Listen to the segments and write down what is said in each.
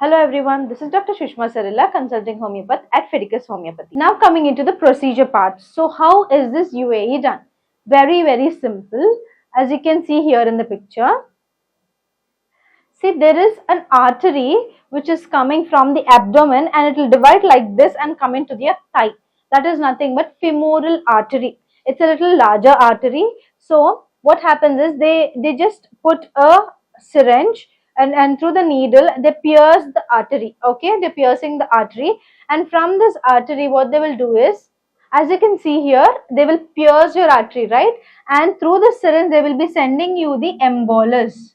Hello everyone, this is Dr. Sushma Sarila, consulting homeopath at Fidicus Homeopathy. Now coming into the procedure part. So how is this UAE done? Very simple. As you can see here in the picture. See, there is an artery which is coming from the abdomen and it will divide like this and come into the thigh. That is nothing but femoral artery. It's a little larger artery. So what happens is they just put a syringe and through the needle they pierce the artery. Okay, they're piercing the artery, and from this artery what they will do is, as you can see here, they will pierce your artery, right? And through the syringe they will be sending you the embolus.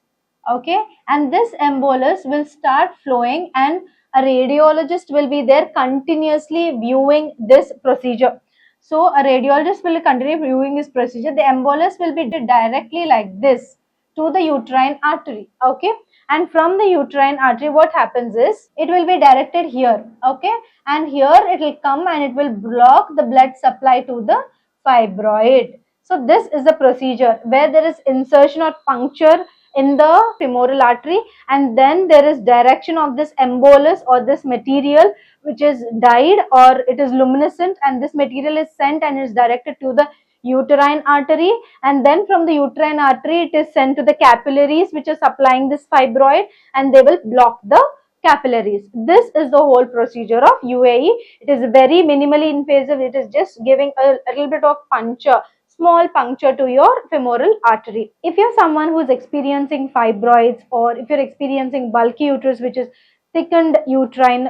Okay, and this embolus will start flowing and a radiologist will be there continuously viewing this procedure. So a radiologist will continue viewing this procedure. The embolus will be directly like this to the uterine artery. Okay, and from the uterine artery what happens is it will be directed here. Okay, and here it will come and it will block the blood supply to the fibroid. So this is the procedure where there is insertion or puncture in the femoral artery, and then there is direction of this embolus or this material which is dyed or it is luminescent, and this material is sent and is directed to the uterine artery, and then from the uterine artery it is sent to the capillaries which are supplying this fibroid, and they will block the capillaries. This is the whole procedure of UAE. It is very minimally invasive. It is just giving a little bit of puncture, small puncture to your femoral artery. If you're someone who is experiencing fibroids, or if you're experiencing bulky uterus which is thickened uterine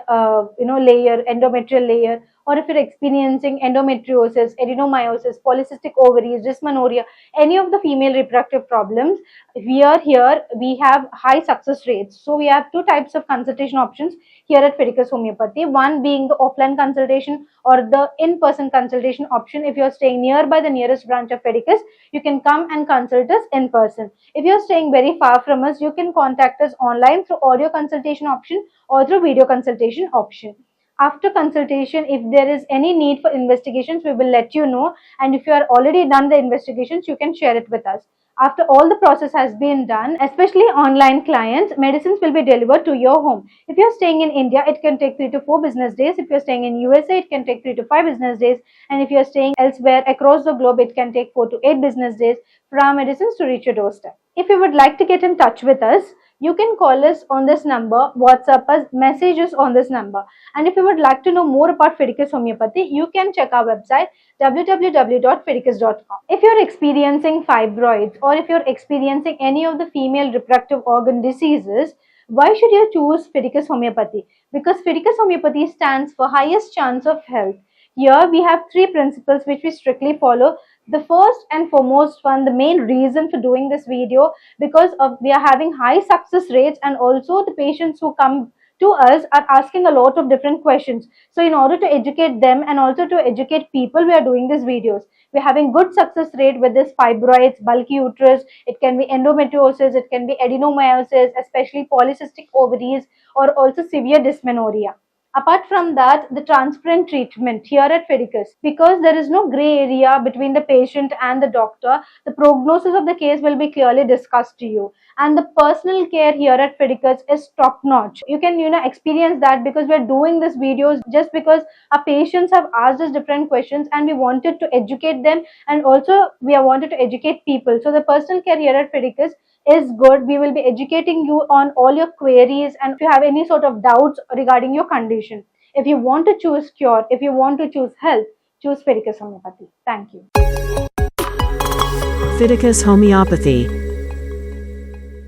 layer, endometrial layer, or if you're experiencing endometriosis, adenomyosis, polycystic ovaries, dysmenorrhea, any of the female reproductive problems, here we have high success rates. So we have two types of consultation options here at Fidicus Homeopathy. One being the offline consultation or the in-person consultation option. If you're staying nearby the nearest branch of Fidicus, you can come and consult us in person. If you're staying very far from us, you can contact us online through audio consultation option or through video consultation option. After consultation, if there is any need for investigations, we will let you know, and if you are already done the investigations, you can share it with us. After all the process has been done, especially online clients, medicines will be delivered to your home. If you're staying in India, it can take 3 to 4 business days. If you're staying in USA, it can take 3 to 5 business days. And if you're staying elsewhere across the globe, it can take 4 to 8 business days for our medicines to reach your doorstep. If you would like to get in touch with us, you can call us on this number, WhatsApp us, message us on this number. And if you would like to know more about Fidicus Homeopathy, you can check our website www.fidicus.com. If you're experiencing fibroids, or if you're experiencing any of the female reproductive organ diseases, why should you choose Fidicus Homeopathy? Because Fidicus Homeopathy stands for highest chance of health. Here we have 3 principles which we strictly follow. The first and foremost one, the main reason for doing this video, because we are having high success rates, and also the patients who come to us are asking a lot of different questions. So in order to educate them and also to educate people, we are doing these videos. We're having good success rate with this fibroids, bulky uterus, it can be endometriosis, it can be adenomyosis, especially polycystic ovaries, or also severe dysmenorrhea. Apart from that, the transparent treatment here at Fidicus, because there is no gray area between the patient and the doctor, the prognosis of the case will be clearly discussed to you. And the personal care here at Fidicus is top notch. You can experience that because we are doing these videos just because our patients have asked us different questions and we wanted to educate them, and also we have wanted to educate people. So the personal care here at Fidicus is good. We will be educating you on all your queries, and if you have any sort of doubts regarding your condition, if you want to choose cure, if you want to choose health, choose Fidicus Homeopathy. Thank you. Fidicus Homeopathy.